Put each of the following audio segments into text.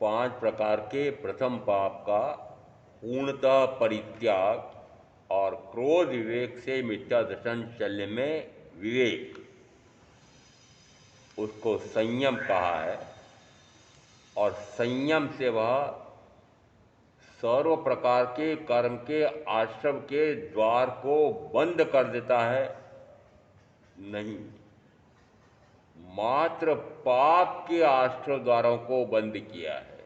5 प्रकार के प्रथम पाप का पूर्णतः परित्याग और क्रोध विवेक से मिथ्या दर्शन चलने में विवेक, उसको संयम कहा है। और संयम से वह सर्व प्रकार के कर्म के आश्रम के द्वार को बंद कर देता है? नहीं, मात्र पाप के आश्रम द्वारों को बंद किया है।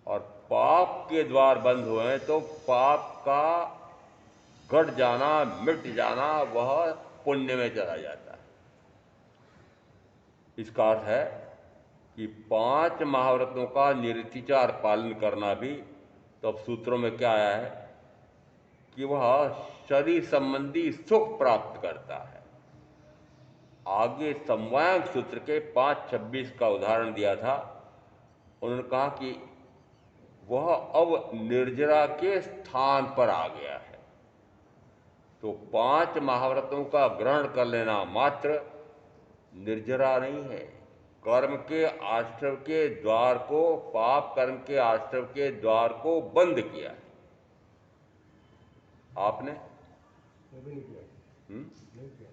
और पाप के द्वार बंद हुए हैं तो पाप का घट जाना, मिट जाना, वह पुण्य में चला जाता है। इसका अर्थ है कि 5 महाव्रतों का निर्तिचार पालन करना भी, तो अब सूत्रों में क्या आया है कि वह शरीर संबंधी सुख प्राप्त करता है। आगे समवायिक सूत्र के 5:26 का उदाहरण दिया था। उन्होंने कहा कि वह अब निर्जरा के स्थान पर आ गया है। तो 5 महाव्रतों का ग्रहण कर लेना मात्र निर्जरा नहीं है, कर्म के आश्रम के द्वार को, पाप कर्म के आश्रम के द्वार को बंद किया है। आपने नहीं किया। नहीं किया।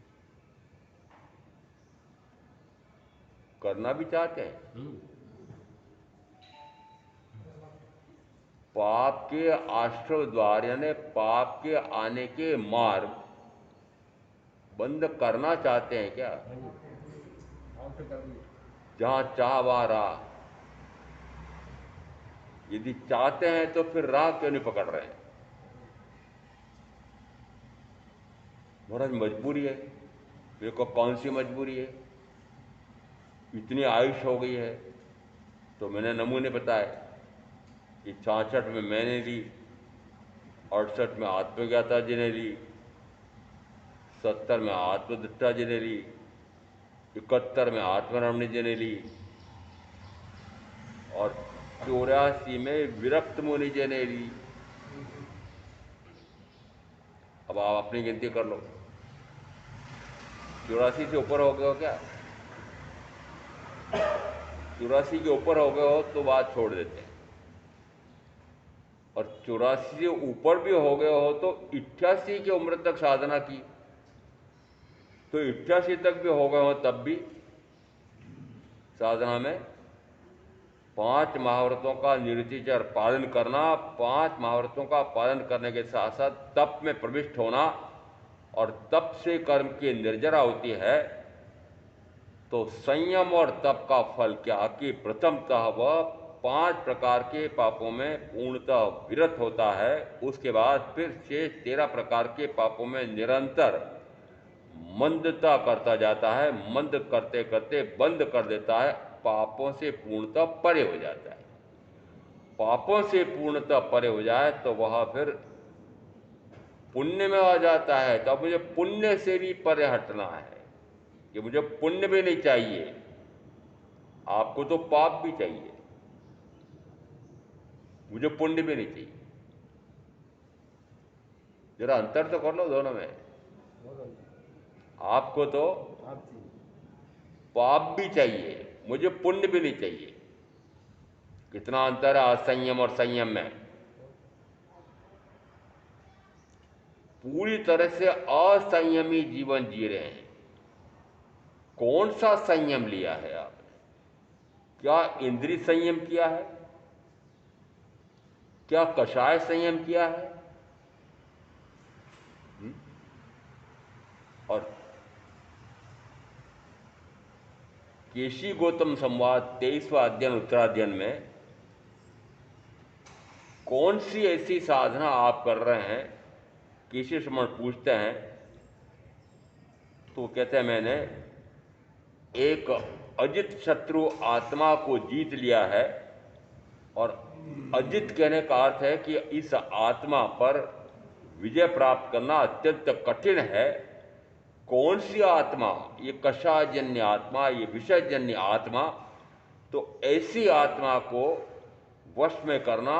करना भी चाहते हैं। पाप के आश्रम द्वार यानी पाप के आने के मार्ग बंद करना चाहते हैं क्या? जहां चाह वहां राह। यदि चाहते हैं तो फिर राह क्यों नहीं पकड़ रहे हैं? महाराज मजबूरी है। देखो कौन सी मजबूरी है? इतनी आयुष हो गई है। तो मैंने नमूने बताए कि 66 में मैंने ली, 68 में आत्मज्ञाता जी ने ली, 70 में आत्मदत्ता जी ने ली, 71 में आत्मरमणी जी ने ली, और 84 में विरक्त मुनि जी ने ली। अब आप अपनी गिनती कर लो, 84 से ऊपर हो गए हो क्या? 84 के ऊपर हो गए हो तो बात छोड़ देते हैं। और 84 से ऊपर भी हो गए हो तो 88 की उम्र तक साधना की, तो 88 तक भी हो गए हो तब भी साधना में 5 महाव्रतों का निर्तिचार पालन करना, 5 महाव्रतों का पालन करने के साथ साथ तप में प्रविष्ट होना, और तप से कर्म की निर्जरा होती है। तो संयम और तप का फल क्या कि प्रथमतः वह 5 प्रकार के पापों में पूर्णतः विरत होता है। उसके बाद फिर शेष 13 प्रकार के पापों में निरंतर मंदता करता जाता है। मंद करते करते बंद कर देता है, पापों से पूर्णतः परे हो जाता है। पापों से पूर्णतः परे हो जाए तो वह फिर पुण्य में आ जाता है। तो अब मुझे पुण्य से भी परे हटना है कि मुझे पुण्य भी नहीं चाहिए, आपको तो पाप भी चाहिए, मुझे पुण्य भी नहीं चाहिए। जरा अंतर तो कर लो दोनों में। आपको तो पाप भी चाहिए, मुझे पुण्य भी नहीं चाहिए। कितना अंतर है असंयम और संयम में। पूरी तरह से असंयमी जीवन जी रहे हैं। कौन सा संयम लिया है आपने? क्या इंद्रिय संयम किया है? क्या कषाय संयम किया है? और केशी गौतम संवाद 23वां अध्ययन उत्तराध्ययन में कौन सी ऐसी साधना आप कर रहे हैं? केशी श्रमण पूछते हैं तो कहते हैं मैंने एक अजित शत्रु आत्मा को जीत लिया है। और अजित कहने का अर्थ है कि इस आत्मा पर विजय प्राप्त करना अत्यंत कठिन है। कौन सी आत्मा? ये कषायजन्य आत्मा, ये विषयजन्य आत्मा। तो ऐसी आत्मा को वश में करना,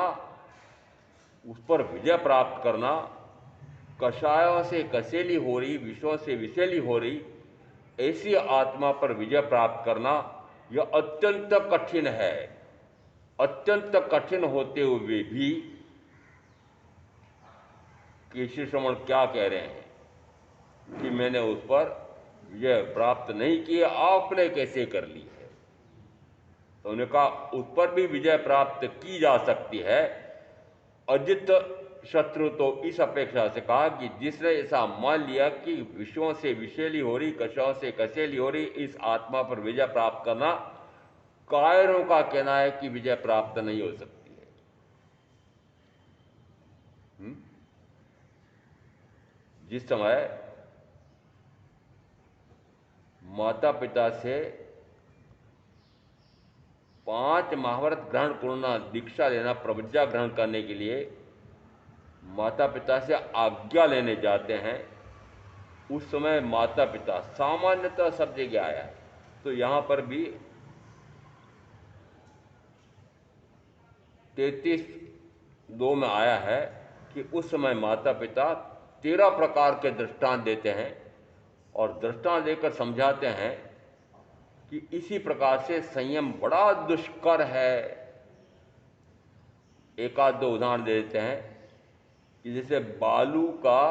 उस पर विजय प्राप्त करना, कषायों से कसेली हो रही, विषयों से विषैली हो रही ऐसी आत्मा पर विजय प्राप्त करना यह अत्यंत कठिन है। अत्यंत कठिन होते हुए भी केशी श्रमण क्या कह रहे हैं कि मैंने उस पर विजय प्राप्त नहीं किया, आपने कैसे कर ली है? तो उन्होंने कहा उस पर भी विजय प्राप्त की जा सकती है, अजित शत्रु तो इस अपेक्षा से कहा कि जिसने ऐसा मान लिया कि विषयों से विषैली हो रही, कषायों से कसेली हो रही, इस आत्मा पर विजय प्राप्त करना कायरों का कहना है कि विजय प्राप्त नहीं हो सकती है। जिस समय माता पिता से 5 महाभारत ग्रहण करना, दीक्षा लेना, प्रवज्ञा ग्रहण करने के लिए माता पिता से आज्ञा लेने जाते हैं, उस समय माता पिता सामान्यतः सब जगह आया है, तो यहां पर भी 33:2 में आया है कि उस समय माता पिता 13 प्रकार के दृष्टांत देते हैं और दृष्टांत देकर समझाते हैं कि इसी प्रकार से संयम बड़ा दुष्कर है। एक आध दो उदाहरण दे देते हैं कि जैसे बालू का,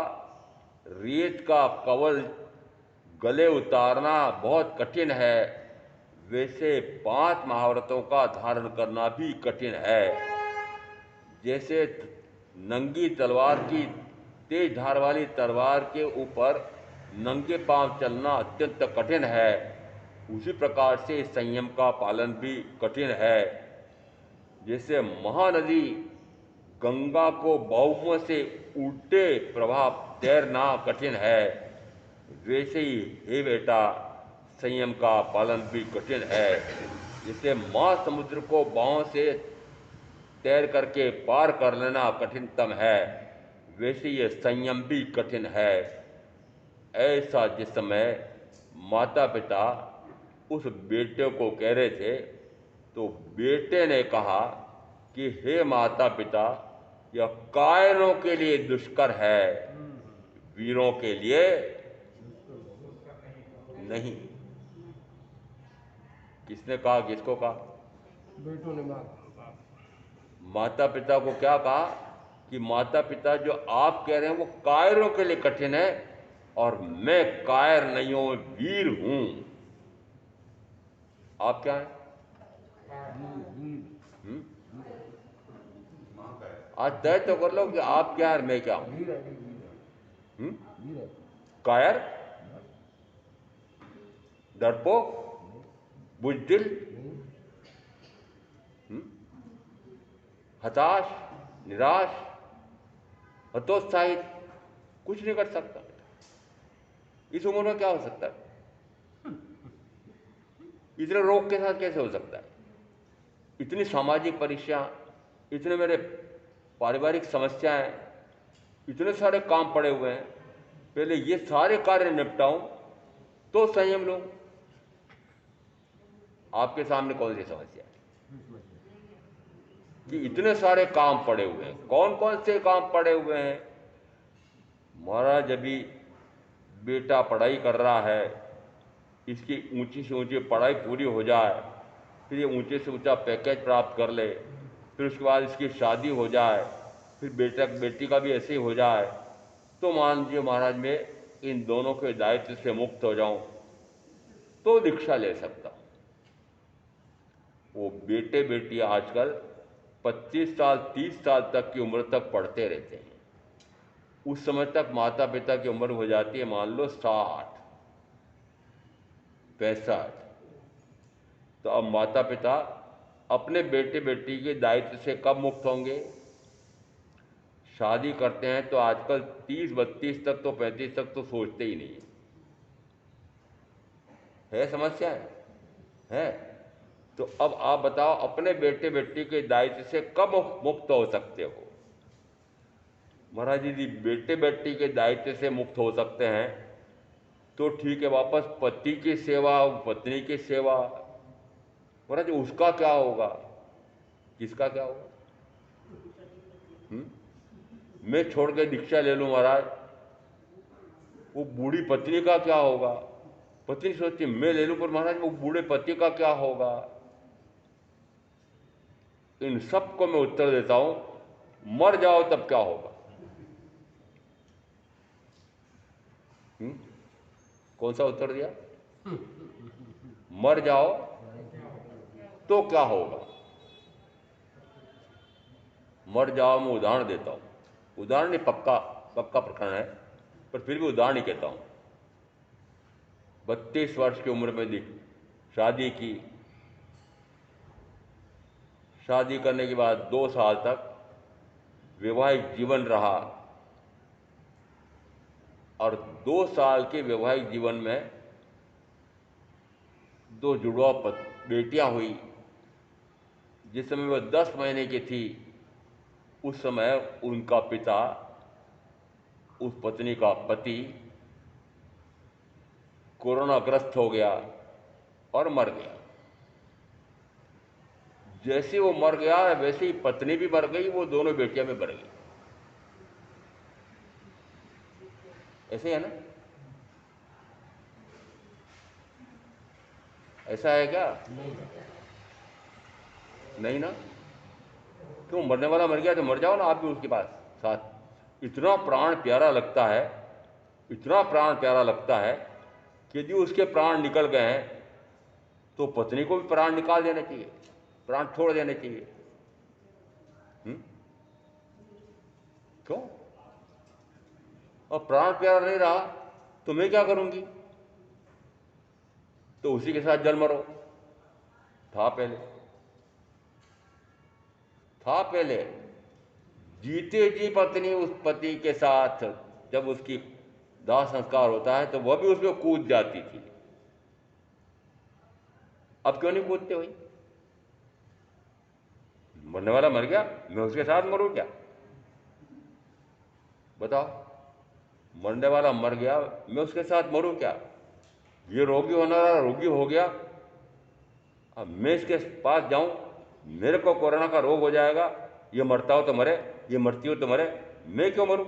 रेत का कवल गले उतारना बहुत कठिन है, वैसे 5 महाव्रतों का धारण करना भी कठिन है। जैसे नंगी तलवार की, तेज धार वाली तलवार के ऊपर नंगे पांव चलना अत्यंत कठिन है, उसी प्रकार से संयम का पालन भी कठिन है। जैसे महानदी गंगा को बाहुओं से उल्टे प्रभाव तैरना कठिन है, वैसे ही हे बेटा संयम का पालन भी कठिन है। जैसे महासमुद्र को बाहों से तैर करके पार कर लेना कठिनतम है, वैसे ये संयम भी कठिन है। ऐसा जिस समय माता पिता उस बेटे को कह रहे थे, तो बेटे ने कहा कि हे माता पिता, यह कायरों के लिए दुष्कर है, वीरों के लिए नहीं। किसने कहा, किसको कहा? बेटों ने मांगा। माता पिता को क्या कहा कि माता पिता जो आप कह रहे हैं वो कायरों के लिए कठिन है, और मैं कायर नहीं हूं, वीर हूं। आप क्या हैं? आज तय तो कर लो कि आप क्या है, मैं क्या हूं। कायर, डरपोक, बुजदिल, हताश, निराश, हतोत्साहित, कुछ नहीं कर सकता। इस उम्र में क्या हो सकता है? इतने रोग के साथ कैसे हो सकता है? इतनी सामाजिक परीक्षा, इतने मेरे पारिवारिक समस्याएं, इतने सारे काम पड़े हुए हैं, पहले ये सारे कार्य निपटाऊं तो संयम लूं। आपके सामने कौन सी समस्या है कि इतने सारे काम पड़े हुए हैं? कौन कौन से काम पड़े हुए हैं? महाराज, अभी बेटा पढ़ाई कर रहा है, इसकी ऊंची से ऊंची पढ़ाई पूरी हो जाए, फिर ये ऊंचे से ऊंचा पैकेज प्राप्त कर ले, फिर उसके बाद इसकी शादी हो जाए, फिर बेटी का भी ऐसे ही हो जाए, तो मान लीजिए महाराज मैं इन दोनों के दायित्व से मुक्त हो जाऊं तो दीक्षा ले सकता हूं। वो बेटे बेटी आजकल 25 साल 30 साल तक की उम्र तक पढ़ते रहते हैं। उस समय तक माता पिता की उम्र हो जाती है मान लो 60 65। तो अब माता पिता अपने बेटे बेटी के दायित्व से कब मुक्त होंगे? शादी करते हैं तो आजकल 30-32 तक, तो 35 तक तो सोचते ही नहीं है समस्या है। तो अब आप बताओ, अपने बेटे बेटी के दायित्व से कब मुक्त हो सकते हो? महाराज, यदि बेटे बेटी के दायित्व से मुक्त हो सकते हैं तो ठीक है, वापस पति की सेवा, पत्नी की सेवा, महाराज उसका क्या होगा? किसका क्या होगा? मैं छोड़ के दीक्षा ले लूं महाराज, वो बूढ़ी पत्नी का क्या होगा? पत्नी सोचती मैं ले लूं, पर महाराज वो बूढ़े पति का क्या होगा? इन सब को मैं उत्तर देता हूं, मर जाओ तब क्या होगा? कौन सा उत्तर दिया? मर जाओ तो क्या होगा? मर जाओ, मैं उदाहरण देता हूँ, उदाहरण नहीं, पक्का पक्का प्रकरण है, पर फिर भी उदाहरण ही कहता हूँ। 32 वर्ष की उम्र में शादी की, शादी करने के बाद 2 साल तक वैवाहिक जीवन रहा, और 2 साल के वैवाहिक जीवन में 2 जुड़वा बेटियां हुई। जिस समय वह 10 महीने की थी, उस समय उनका पिता, उस पत्नी का पति कोरोनाग्रस्त हो गया और मर गया। जैसे वो मर गया, वैसे ही पत्नी भी मर गई, वो दोनों बेटियां भी मर गई। ऐसे है ना? ऐसा है क्या? नहीं ना? क्यों? मरने वाला मर गया तो मर जाओ ना आप भी उसके पास साथ। इतना प्राण प्यारा लगता है, इतना प्राण प्यारा लगता है कि यदि उसके प्राण निकल गए हैं तो पत्नी को भी प्राण निकाल देना चाहिए, प्राण छोड़ देने चाहिए। क्यों? और प्राण प्यारा नहीं रहा तो मैं क्या करूंगी? तो उसी के साथ जल मरो। था पहले, था पहले। जीते जी पत्नी उस पति के साथ, जब उसकी दाह संस्कार होता है तो वह भी उसमें कूद जाती थी। अब क्यों नहीं कूदते हुई? मरने वाला मर गया, मैं उसके साथ मरूं क्या? बताओ, मरने वाला मर गया, मैं उसके साथ मरूं क्या? ये रोगी होने वाला रोगी हो गया, अब मैं इसके पास जाऊं, मेरे को कोरोना का रोग हो जाएगा, ये मरता हो तो मरे, ये मरती हो तो मरे, मैं क्यों मरूं?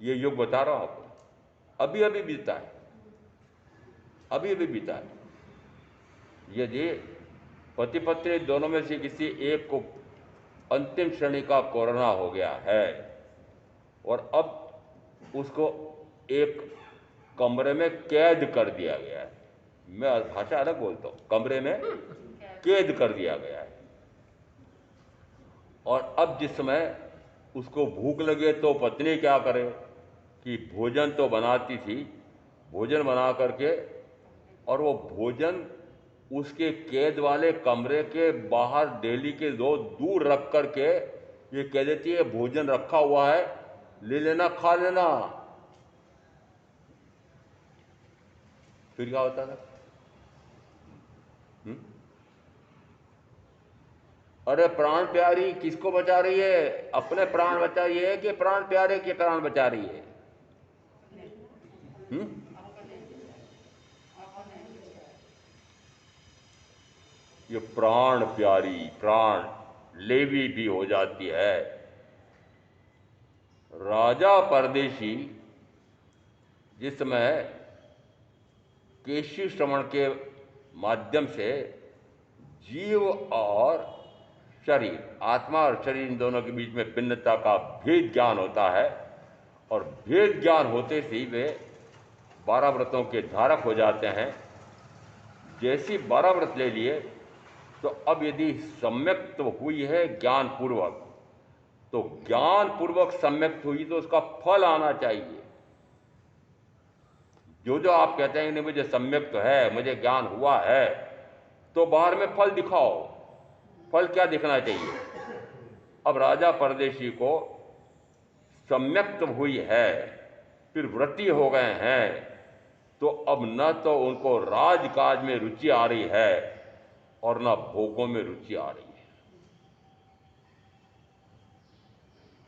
ये युग बता रहा हूं आपको, अभी अभी बीता है, अभी अभी बीता है। यदि पति पत्नी दोनों में से किसी एक को अंतिम श्रेणी का कोरोना हो गया है और अब उसको एक कमरे में कैद कर दिया गया है, मैं भाषा अलग बोलता हूं, कमरे में कैद कर दिया गया है, और अब जिस समय उसको भूख लगे तो पत्नी क्या करे कि भोजन तो बनाती थी, भोजन बना करके, और वो भोजन उसके कैद वाले कमरे के बाहर डेली के दो दूर रख करके ये कह देती है भोजन रखा हुआ है, ले लेना, खा लेना। फिर क्या होता था? हुँ? अरे प्राण प्यारी किसको बचा रही है? अपने प्राण बचा रही है कि प्राण प्यारे के प्राण बचा रही है? हुँ? ये प्राण प्यारी, प्राण लेवी भी हो जाती है। राजा परदेशी जिस समय केशी श्रवण के माध्यम से जीव और शरीर, आत्मा और शरीर, इन दोनों के बीच में भिन्नता का भेद ज्ञान होता है, और भेद ज्ञान होते से ही वे 12 व्रतों के धारक हो जाते हैं। जैसी 12 व्रत ले लिए, तो अब यदि सम्यक्त हुई है ज्ञान पूर्वक, तो ज्ञान पूर्वक सम्यक्त हुई तो उसका फल आना चाहिए। जो जो आप कहते हैं नहीं मुझे सम्यक्त है, मुझे ज्ञान हुआ है, तो बाहर में फल दिखाओ, फल क्या दिखना चाहिए? अब राजा परदेशी को सम्यक्त हुई है, फिर व्रती हो गए हैं, तो अब न तो उनको राजकाज में रुचि आ रही है और न भोगों में रुचि आ रही है।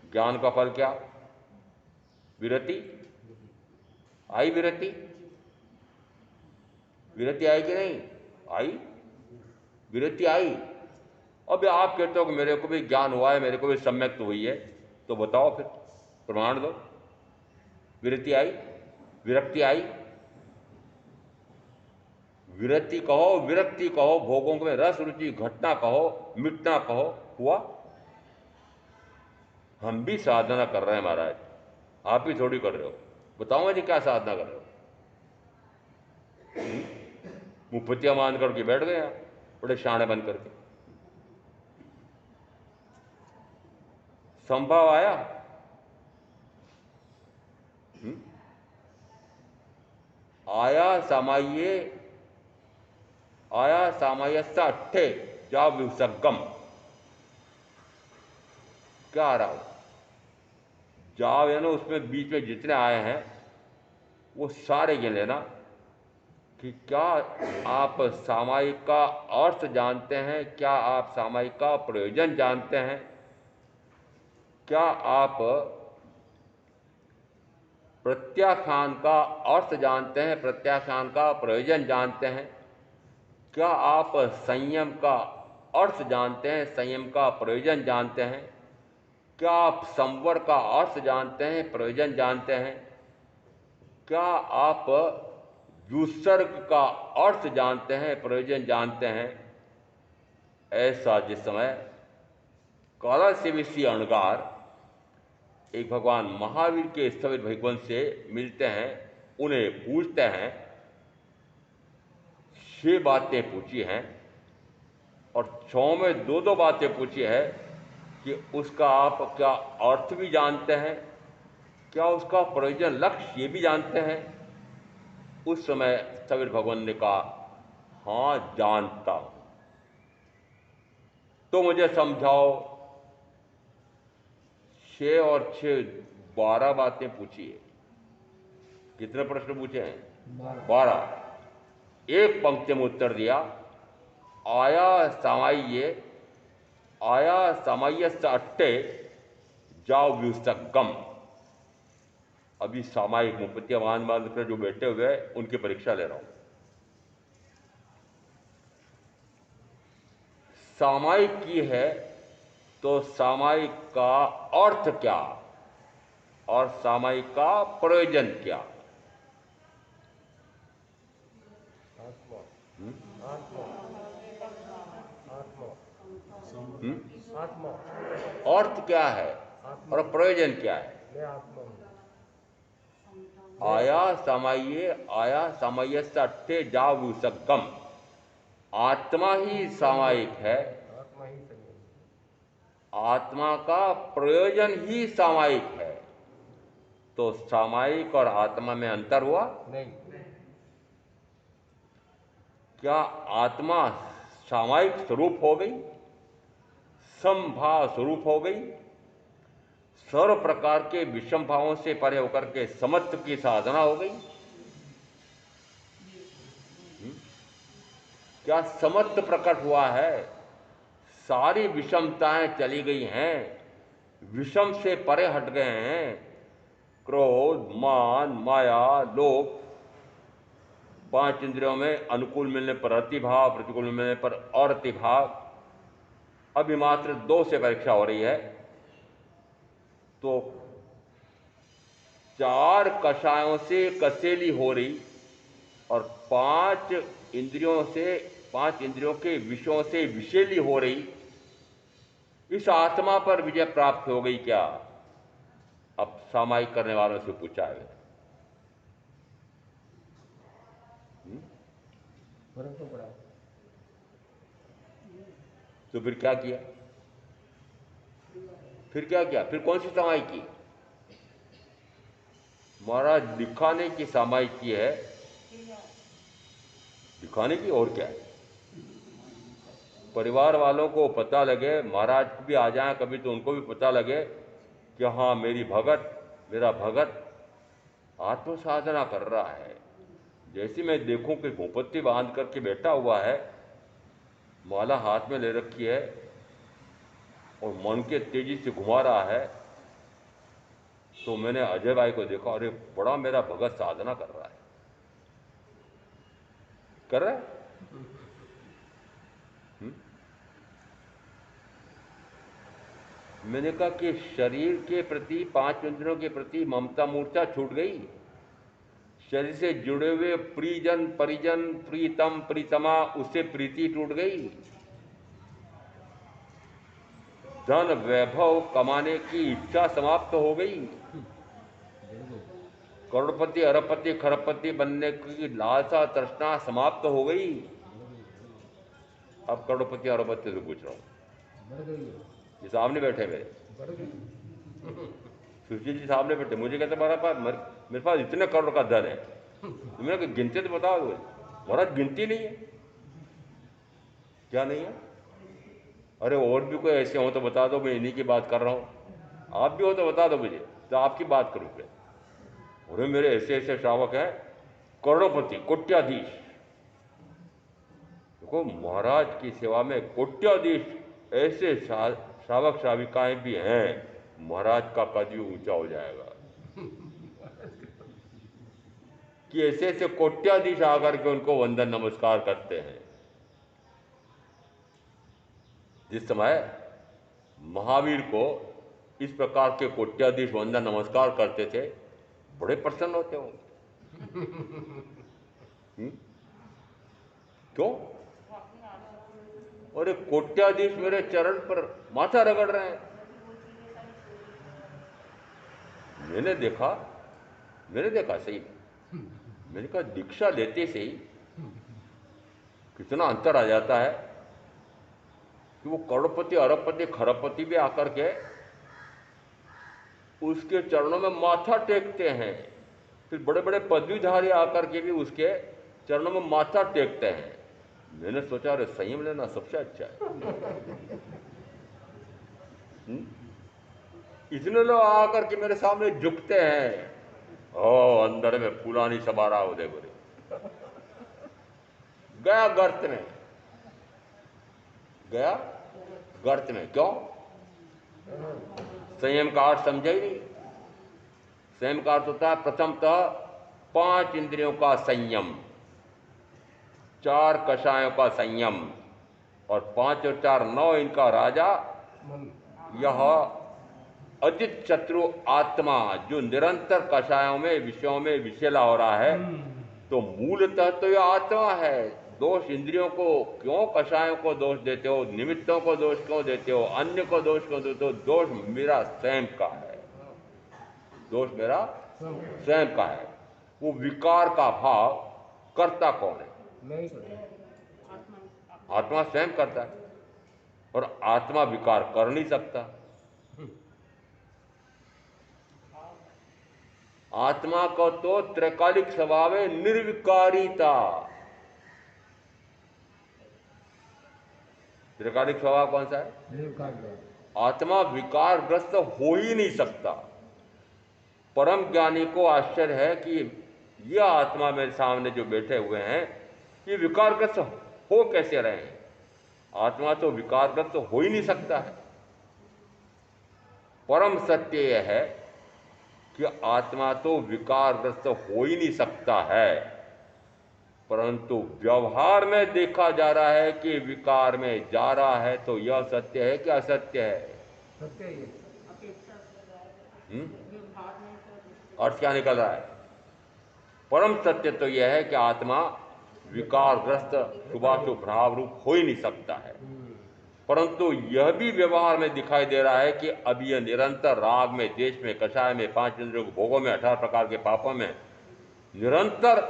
ज्ञान का फल क्या? विरति। आई विरति? विरति आई कि नहीं आई? विरति आई। अब आप कहते हो कि मेरे को भी ज्ञान हुआ है, मेरे को भी सम्यक्त हुई है, तो बताओ फिर, प्रमाण दो। विरति आई? विरक्ति आई? विरति कहो, विरक्ति कहो, भोगों में रस रुचि घटना कहो, मिटना कहो, हुआ? हम भी साधना कर रहे हैं महाराज, आप ही थोड़ी कर रहे हो। बताओ जी क्या साधना कर रहे हो? मुंह पतिया मान करके बैठ गए आप, बड़े शाणे बन करके। संभव आया? आया सामायस्ස अट्ठे जा विसर्गम। क्या आ रहा हो? जाव है ना, उसमें बीच में जितने आए हैं वो सारे गिन लेना कि क्या आप सामायिक का अर्थ जानते हैं, क्या आप सामायिक का प्रयोजन जानते हैं, क्या आप प्रत्याख्यान का अर्थ जानते हैं, प्रत्याख्यान का प्रयोजन जानते हैं, क्या आप संयम का अर्थ जानते हैं, संयम का प्रयोजन जानते हैं, क्या आप संवर का अर्थ जानते हैं, प्रयोजन जानते हैं, क्या आप व्युत्सर्ग का अर्थ जानते हैं, प्रयोजन जानते हैं। ऐसा जिस समय काला सेविसी अणगार एक भगवान महावीर के स्थविर भगवान से मिलते हैं, उन्हें पूछते हैं, 6 बातें पूछी हैं और 6 में 2-2 बातें पूछी है कि उसका आप क्या अर्थ भी जानते हैं, क्या उसका प्रयोजन लक्ष्य ये भी जानते हैं। उस समय स्थविर भगवान ने कहा, हाँ जानता हूं। तो मुझे समझाओ। 6 और 6 12 बातें पूछी है। कितने प्रश्न पूछे हैं? 12। एक पंक्ति में उत्तर दिया, आया सामाय्यस्स अट्टे जाव व्युत्सर्गम। अभी सामायिक मुपत्यमान मान कर जो बैठे हुए हैं उनकी परीक्षा ले रहा हूं। सामायिक की है तो सामायिक का अर्थ क्या और सामायिक का प्रयोजन क्या? आत्मा आत्मा आत्मा आत्मा अर्थ क्या है और प्रयोजन क्या है? मैं आत्मा हूँ। आया सामाय्यस्स अट्ठे जाव व्युत्सर्गम। आत्मा ही सामायिक है, आत्मा ही संयम। आत्मा का प्रयोजन ही सामायिक है। तो सामायिक और आत्मा में अंतर हुआ? नहीं। क्या आत्मा सामायिक स्वरूप हो गई, समभाव स्वरूप हो गई, सर्व प्रकार के विषम भावों से परे होकर के समत्व की साधना हो गई? क्या समत्व प्रकट हुआ है? सारी विषमताएं चली गई हैं, विषम से परे हट गए हैं। क्रोध, मान, माया, लोभ, 5 इंद्रियों में अनुकूल मिलने पर अतिभाव, प्रतिकूल मिलने पर और अतिभाव। अभी मात्र 2 से परीक्षा हो रही है, तो 4 कषायों से कसेली हो रही और 5 इंद्रियों के विषयों से विषेली हो रही इस आत्मा पर विजय प्राप्त हो गई क्या? अब सामायिक करने वालों से पूछा है। फर्क तो पड़ा। तो फिर क्या किया? फिर कौन सी सामायिक की? महाराज दिखाने की सामायिक की है, दिखाने की। और क्या है? परिवार वालों को पता लगे, महाराज भी आ जाए कभी तो उनको भी पता लगे कि हाँ मेरा भगत आत्म साधना कर रहा है। जैसे मैं देखूं कि भूपत्ती बांध करके बैठा हुआ है, माला हाथ में ले रखी है और मन के तेजी से घुमा रहा है, तो मैंने अजय भाई को देखा, अरे बड़ा मेरा भगत साधना कर रहा है। कर रहा है? मैंने कहा कि शरीर के प्रति, 5 इंद्रियों के प्रति ममता मूर्छा छूट गई। शरीर से जुड़े हुए प्रियजन, परिजन, प्रीतम, प्रीतमा, उससे प्रीति टूट गई। धन वैभव कमाने की इच्छा समाप्त हो गई। करोड़पति, अरबपति, खरबपति बनने की लालसा, तृष्णा समाप्त हो गई। अब करोड़पति, अरबपति से पूछ रहा हूं, ये सामने बैठे मेरे, सुशील जी सामने बैठे, मुझे कहते मेरे पास इतने करोड़ का धन है। तो मैंने कहा गिनते तो बताओ। महाराज गिनती नहीं है। क्या नहीं है? अरे और भी कोई ऐसे हो तो बता दो, मैं इन्हीं की बात कर रहा हूँ। आप भी हो तो बता दो मुझे, तो आपकी बात करूँ फिर। अरे मेरे ऐसे ऐसे श्रावक हैं, करोड़पति, कोट्याधीश। देखो महाराज की सेवा में कोट्याधीश ऐसे श्रावक श्राविकाएं भी हैं, महाराज का कद भी ऊंचा हो जाएगा। कि ऐसे ऐसे कोट्याधीश आकर के उनको वंदन नमस्कार करते हैं। जिस समय महावीर को इस प्रकार के कोट्याधीश वंदन नमस्कार करते थे, बड़े प्रसन्न होते होंगे। क्यों? और एक कोट्याधीश मेरे चरण पर माथा रगड़ रहे हैं। मैंने देखा सही। मैंने कहा दीक्षा लेते से ही कितना अंतर आ जाता है कि वो करोड़पति, अरबपति, खरबपति भी आकर के उसके चरणों में माथा टेकते हैं। फिर बड़े बड़े पदवीधारी आकर के भी उसके चरणों में माथा टेकते हैं। मैंने सोचा अरे संयम लेना सबसे अच्छा है। इतने लोग आकर के मेरे सामने झुकते हैं। ओ अंदर में पुरानी सबारा हो दे बोले, गया गर्त में। क्यों? संयम का अर्थ समझा ही नहीं। संयम का अर्थ होता है प्रथमतः 5 इंद्रियों का संयम, 4 कषायों का संयम, और 5 और 4 9 इनका राजा यह अजित शत्रु आत्मा, जो निरंतर कषायों में विषयों में विषेला हो रहा है। तो मूलतः तो यह आत्मा है। दोष इंद्रियों को क्यों, कषायों को दोष देते हो, निमित्तों को दोष क्यों देते हो, अन्य को दोष क्यों देते हो? दोष मेरा स्वयं का है। दोष मेरा स्वयं का है। वो विकार का भाव करता कौन है? नहीं, आत्मा स्वयं करता है, और आत्मा विकार कर नहीं सकता। आत्मा को तो त्रैकालिक स्वभाव है, निर्विकारिता। त्रैकालिक स्वभाव कौन सा है? आत्मा विकारग्रस्त हो ही नहीं सकता। परम ज्ञानी को आश्चर्य है कि यह आत्मा मेरे सामने जो बैठे हुए हैं, ये विकारग्रस्त हो कैसे रहे हैं? आत्मा तो विकारग्रस्त हो ही नहीं सकता है। परम सत्य यह है कि आत्मा तो विकारग्रस्त हो ही नहीं सकता है, परंतु व्यवहार में देखा जा रहा है कि विकार में जा रहा है। तो यह सत्य है कि असत्य है? सत्य ही है। अर्थ क्या निकल रहा है? परम सत्य तो यह है कि आत्मा विकारग्रस्त शुभाशुभ भाव रूप हो ही नहीं सकता है, परंतु यह भी व्यवहार में दिखाई दे रहा है कि अब यह निरंतर राग में, देश में, कषाय में, 5 इंद्रियों के भोगों में, 18 प्रकार के पापों में निरंतर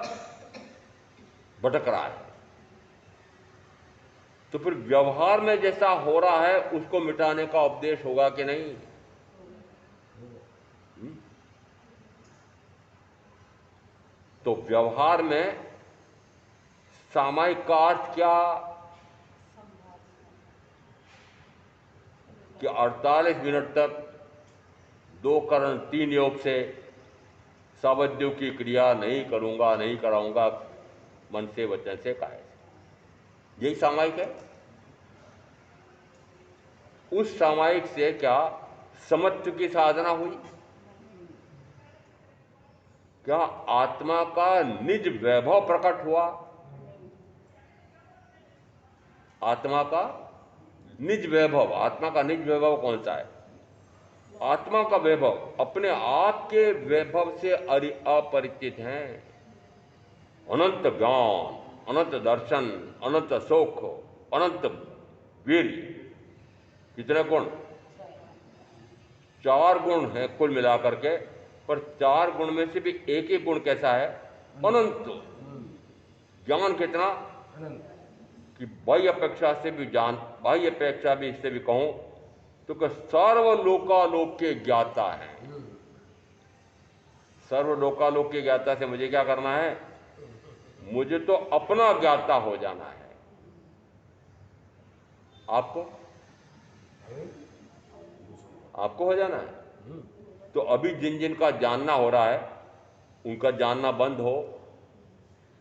भटक रहा है। तो फिर व्यवहार में जैसा हो रहा है उसको मिटाने का उपदेश होगा कि नहीं? तो व्यवहार में सामायिक का अर्थ क्या? कि 48 मिनट तक 2 करण 3 योग से सावध्यों की क्रिया नहीं करूंगा, नहीं कराऊंगा, मन से, वचन से, काया से। यही सामायिक है। उस सामायिक से क्या समत्व की साधना हुई? क्या आत्मा का निज वैभव प्रकट हुआ? आत्मा का निज वैभव, आत्मा का निज वैभव कौन सा है? आत्मा का वैभव अपने आप के वैभव से अपरिचित हैं। अनंत ज्ञान, अनंत दर्शन, अनंत सुख, अनंत वीर। कितने गुण? 4 गुण है कुल मिलाकर के, पर 4 गुण में से भी एक ही गुण कैसा है? अनंत। ज्ञान कितना? कि बाह्य अपेक्षा से भी ज्ञान, बाह्य अपेक्षा भी इससे भी कहूं तो कि सर्वलोकालोक के ज्ञाता हैं। सर्वलोकालोक के ज्ञाता से मुझे क्या करना है? मुझे तो अपना ज्ञाता हो जाना है। आपको हो जाना है। तो अभी जिन जिन का जानना हो रहा है उनका जानना बंद हो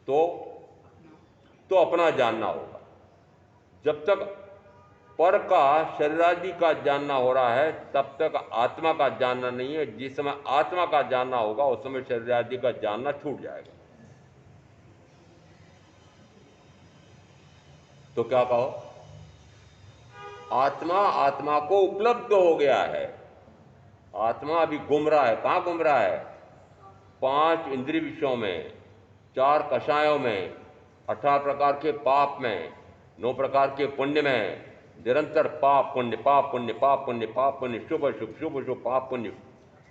तो अपना जानना होगा। जब तक पर का शरीरादि का जानना हो रहा है तब तक आत्मा का जानना नहीं है। जिस समय आत्मा का जानना होगा उस समय शरीरादि का जानना छूट जाएगा। तो क्या कहो? आत्मा आत्मा को उपलब्ध हो गया है। आत्मा अभी घूम रहा है। कहां घूम रहा है? 5 इंद्रिय विषयों में, 4 कषायों में, 18 प्रकार के पाप में, 9 प्रकार के पुण्य में, निरंतर पाप पुण्य पाप पुण्य पाप पुण्य पाप पुण्य, शुभ शुभ शुभ शुभ पाप पुण्य,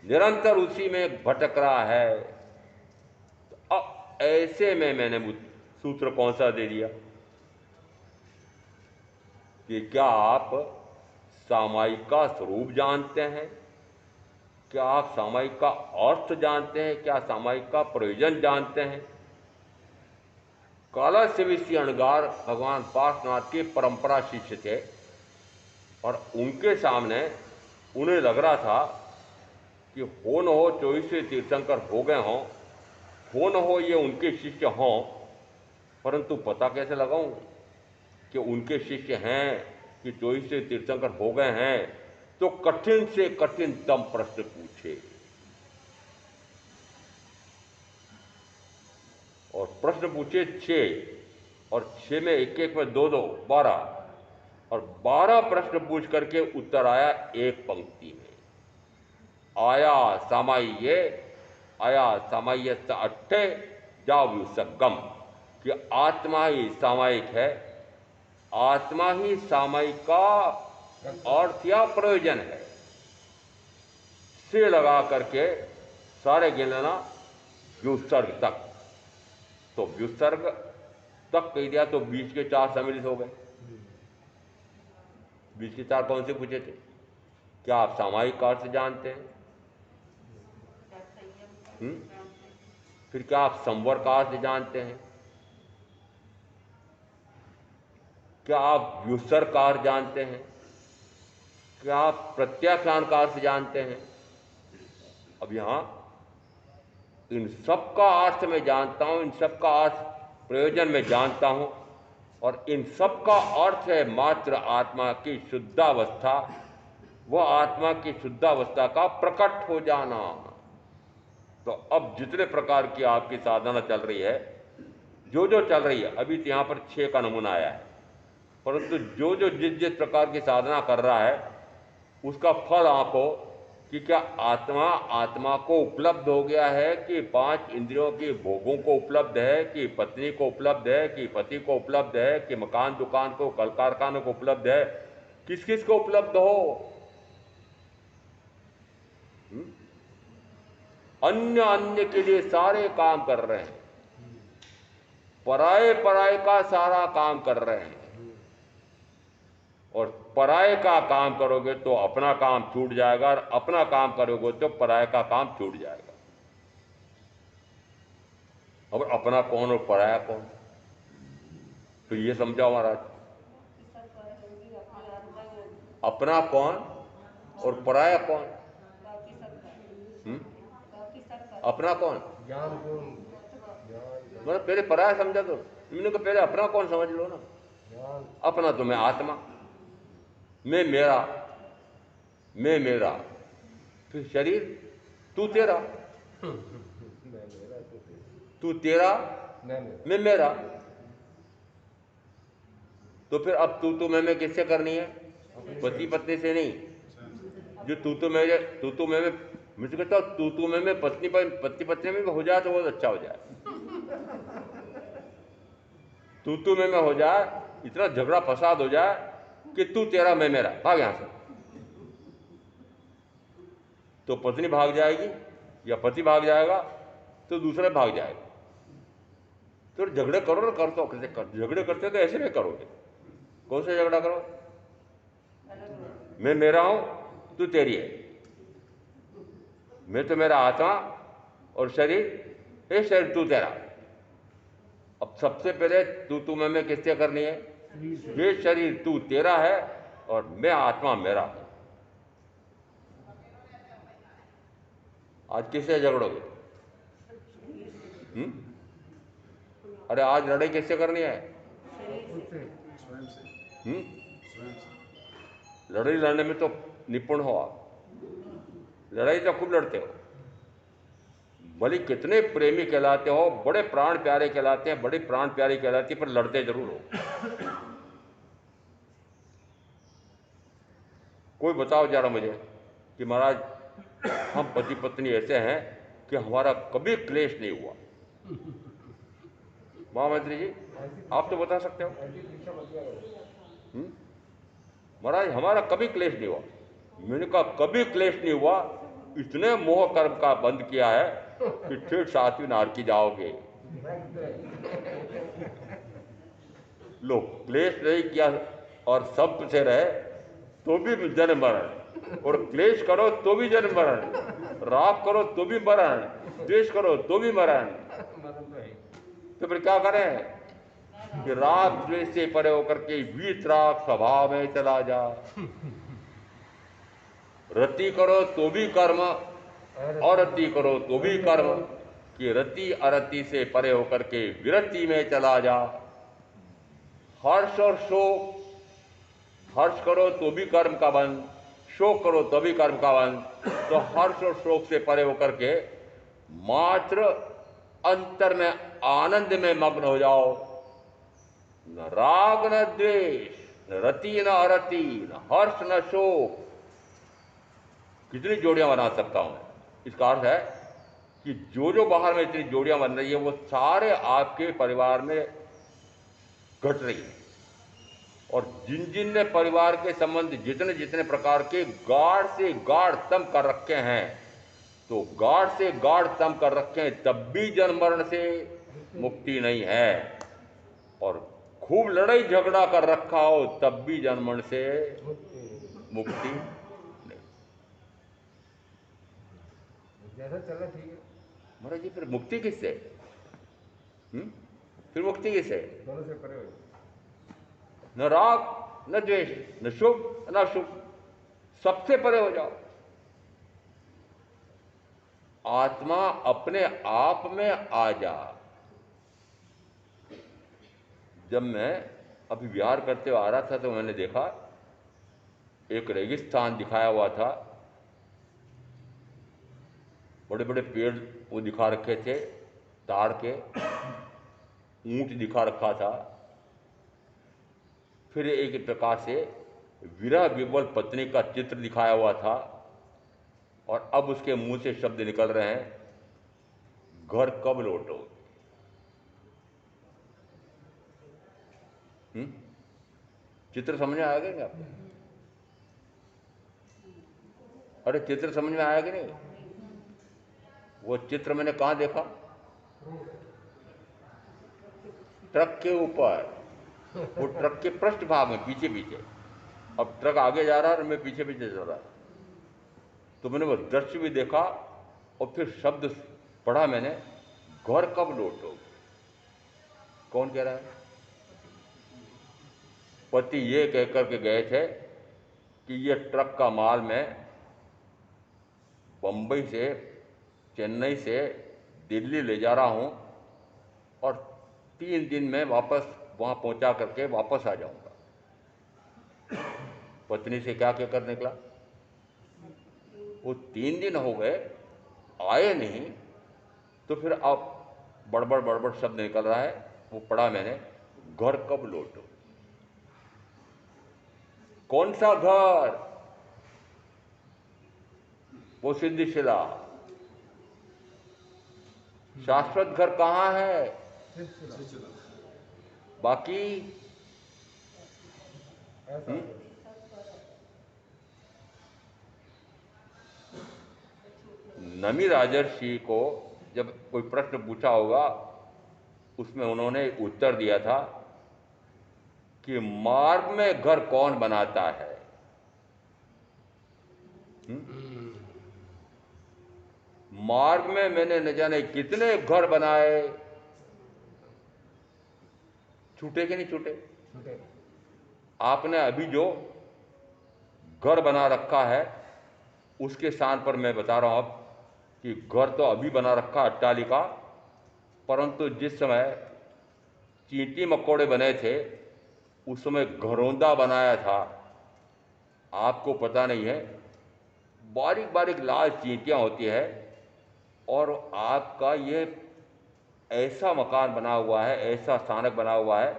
निरंतर उसी में भटक रहा है। तो अब ऐसे में मैंने सूत्र कौन सा दे दिया कि क्या आप सामायिक का स्वरूप जानते हैं? क्या आप सामायिक का अर्थ जानते हैं? क्या सामायिक का प्रयोजन जानते हैं? काला सेविसी अणगार भगवान पार्श्वनाथ के परंपरा शिष्य थे और उनके सामने उन्हें लग रहा था कि हो न हो 24वें तीर्थंकर हो गए हों, हो न हो ये उनके शिष्य हों, परंतु पता कैसे लगाऊं कि उनके शिष्य हैं कि 24वें तीर्थंकर हो गए हैं? तो कठिन से कठिनतम प्रश्न पूछे और प्रश्न पूछे 6 और 6 में एक एक में 2 2 12 और 12 प्रश्न पूछ करके उत्तर आया एक पंक्ति में। आया सामाय्य आया सामाय्य अट्ठे जाव्यु सगम कि आत्मा ही सामायिक है। आत्मा ही सामायिक का अर्थ या प्रयोजन है। से लगा करके सारे गिनना व्युत्सर्ग तक। तो व्युत्सर्ग तक कह दिया तो 20 के 4 सम्मिलित हो गए। 20 के 4 कौन से पूछे थे? क्या आप सामायिक का अर्थ जानते हैं? फिर क्या आप संवर का अर्थ जानते हैं? क्या आप व्युत्सर्ग का अर्थ जानते हैं? क्या आप प्रत्याख्यान का अर्थ जानते हैं? अब यहां इन सब का अर्थ मैं जानता हूं, इन सब का अर्थ प्रयोजन में जानता हूं और इन सब का अर्थ है मात्र आत्मा की शुद्धावस्था, वह आत्मा की शुद्धावस्था का प्रकट हो जाना। तो अब जितने प्रकार की आपकी साधना चल रही है, जो जो चल रही है, अभी तो यहां पर 6 का नमूना आया है, परंतु जो जो जिस जिस प्रकार की साधना कर रहा है उसका फल आपको कि क्या आत्मा आत्मा को उपलब्ध हो गया है कि 5 इंद्रियों के भोगों को उपलब्ध है कि पत्नी को उपलब्ध है कि पति को उपलब्ध है कि मकान दुकान को कल कारखानों को उपलब्ध है, किस किस को उपलब्ध हो? अन्य अन्य के लिए सारे काम कर रहे हैं, पराये पराये का सारा काम कर रहे हैं और पराये का काम करोगे तो अपना काम छूट जाएगा और अपना काम करोगे तो पराये का काम छूट जाएगा। अब अपना कौन और पराया कौन, तो ये समझाओ महाराज। अपना कौन और पराया कौन? अपना कौन? ज्ञान गुण मतलब पहले पराया समझा दो, मैंने कहा पहले अपना कौन समझ लो ना। ज्ञान अपना तो मैं आत्मा, मैं मेरा, मैं मेरा, फिर शरीर तू तेरा, मैं मेरा तो तू तेरा मैं मेरा मैं मेरा। तो फिर अब तू मैं किससे करनी है? पति पत्नी से नहीं। जो तू मैं मुझे कहता हूँ तू मैं पत्नी पत्नी में हो जाए तो बहुत अच्छा हो जाए। तू मैं हो जाए, इतना झगड़ा फसाद हो जाए कि तू तेरा मैं मेरा, भाग यहां से। तो पत्नी भाग जाएगी या पति भाग जाएगा तो दूसरा भाग जाएगा। तो झगड़े करो ना, कर तो झगड़े करते तो ऐसे में करोगे। कौन सा झगड़ा करो? मैं मेरा हूं, तू तेरी है। मैं तो मेरा आत्मा और शरीर, ये शरीर तू तेरा। अब सबसे पहले तू मैं किससे करनी है? ये शरीर तू तेरा है और मैं आत्मा मेरा हूं। आज किससे झगड़ोगे? हम्म? अरे आज लड़ाई किससे करनी है? स्वयं से। हम्म? स्वयं से। लड़ाई लड़ने में तो निपुण हो आप, लड़ाई तो खूब लड़ते हो, भले कितने प्रेमी कहलाते हो, बड़े प्राण प्यारे कहलाते हैं, बड़ी प्राण प्यारी कहलाती है, पर लड़ते जरूर हो। कोई बताओ जरा मुझे कि महाराज हम पति पत्नी ऐसे हैं कि हमारा कभी क्लेश नहीं हुआ। महामंत्री जी आप तो बता सकते हो। ऐसी शिक्षा मत दिया करो। हम्म? महाराज हमारा कभी क्लेश नहीं हुआ। मैंने कहा कभी क्लेश नहीं हुआ, इतने मोह कर्म का बंद किया है कि ठीक सातवीं नार की जाओगे। लो क्लेश नहीं किया और सब से रहे तो भी जन्म मरण, और क्लेश करो तो भी जन्म मरण, राग करो तो भी मरण, द्वेष करो तो भी मरण। मरण तो है। तो फिर क्या करें कि राग द्वेष से परे होकर के वीतराग स्वभाव में चला जा। रति करो तो भी कर्म, और रति करो तो भी कर्म, कि रति अरति से परे होकर के विरति में चला जा। हर्ष और शोक, हर्ष करो तो भी कर्म का बंध, शोक करो तो भी कर्म का बंध। तो हर्ष और शोक से परे होकर के मात्र अंतर में आनंद में मग्न हो जाओ। न राग न द्वेष, न रति न अरति, न हर्ष न शोक। कितनी जोड़ियां बना सकता हूं मैं? इसका अर्थ है कि जो बाहर में इतनी जोड़ियां बन रही है वो सारे आपके परिवार में घट रही है। और जिन जिन ने परिवार के संबंध जितने जितने प्रकार के गाढ़ से गाढ़तम कर रखे हैं, तो गाढ़ से गाढ़तम कर रखे हैं, तब भी जन्म मरण से मुक्ति नहीं है। और खूब लड़ाई झगड़ा कर रखा हो तब भी जन्म मरण से मुक्ति नहीं। जैसा चलना ठीक है। महाराज जी फिर मुक्ति किससे? फिर मुक्ति किससे? दोनों से परे हो। न राग न द्वेष, न शुभ न अशुभ, सबसे परे हो जाओ। आत्मा अपने आप में आ जा। जब मैं अभी विहार करते हुए आ रहा था तो मैंने देखा एक रेगिस्तान दिखाया हुआ था, बड़े बड़े पेड़ वो दिखा रखे थे ताड़ के, ऊंट दिखा रखा था। फिर एक प्रकार से विरह विवल पत्नी का चित्र दिखाया हुआ था, और अब उसके मुंह से शब्द निकल रहे हैं, घर कब लौटोगे? चित्र समझ में आएगा क्या आपको? अरे चित्र समझ में आया कि नहीं? वो चित्र मैंने कहां देखा? ट्रक के ऊपर, वो ट्रक के पृष्ठ भाग में पीछे पीछे। अब ट्रक आगे जा रहा है और मैं पीछे पीछे चल रहा, तो मैंने वो दृश्य भी देखा और फिर शब्द पढ़ा मैंने, घर कब लौटोगे? कौन कह रहा है? पति ये कहकर के गए थे कि ये ट्रक का माल मैं बंबई से, चेन्नई से दिल्ली ले जा रहा हूं और 3 दिन में वापस वहां पहुंचा करके वापस आ जाऊंगा। पत्नी से क्या कहकर निकला? वो 3 दिन हो गए आए नहीं, तो फिर अब बड़बड़ बड़बड़ शब्द निकल रहा है। वो पढ़ा मैंने, घर कब लौटो? कौन सा घर? वो सिद्धि शिला। शाश्वत घर कहां है? बाकी ऐसा नमी राजर्षि को जब कोई प्रश्न पूछा होगा, उसमें उन्होंने उत्तर दिया था कि मार्ग में घर कौन बनाता है? हम्म? मार्ग में मैंने न जाने कितने घर बनाए, छूटे कि नहीं छूटे? छूटे। आपने अभी जो घर बना रखा है उसके स्थान पर मैं बता रहा हूं अब कि घर तो अभी बना रखा अट्टालिका, परंतु जिस समय चींटी मकोड़े बने थे उस समय घरौंदा बनाया था, आपको पता नहीं है। बारीक बारीक लाल चींटियां होती है और आपका ये ऐसा मकान बना हुआ है, ऐसा स्थानक बना हुआ है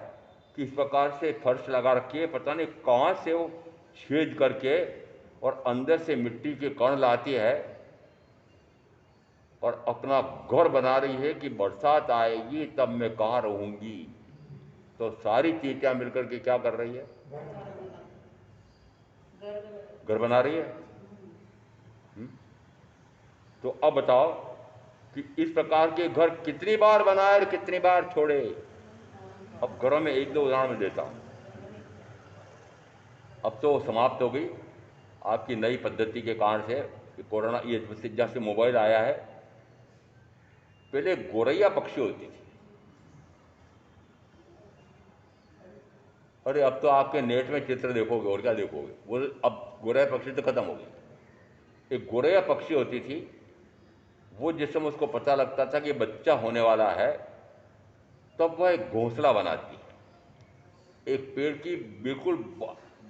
कि इस प्रकार से फर्श लगा रखी है, पता नहीं कहाँ से वो छेद करके और अंदर से मिट्टी के कण लाती है और अपना घर बना रही है कि बरसात आएगी तब मैं कहाँ रहूंगी। तो सारी चींटियां मिलकर के क्या कर रही है? घर बना रही है। हम्म? तो अब बताओ कि इस प्रकार के घर कितनी बार बनाए और कितनी बार छोड़े। अब घरों में एक दो उदाहरण मैं देता हूं। अब तो समाप्त हो गई आपकी नई पद्धति के कारण से, कोरोना ये जब से मोबाइल आया है। पहले गोरैया पक्षी होती थी, अरे अब तो आपके नेट में चित्र देखोगे और क्या देखोगे, वो अब गोरैया पक्षी तो खत्म हो गई। एक गोरैया पक्षी होती थी, वो जिस समय उसको पता लगता था कि बच्चा होने वाला है तब वह एक घोंसला बनाती है, एक पेड़ की बिल्कुल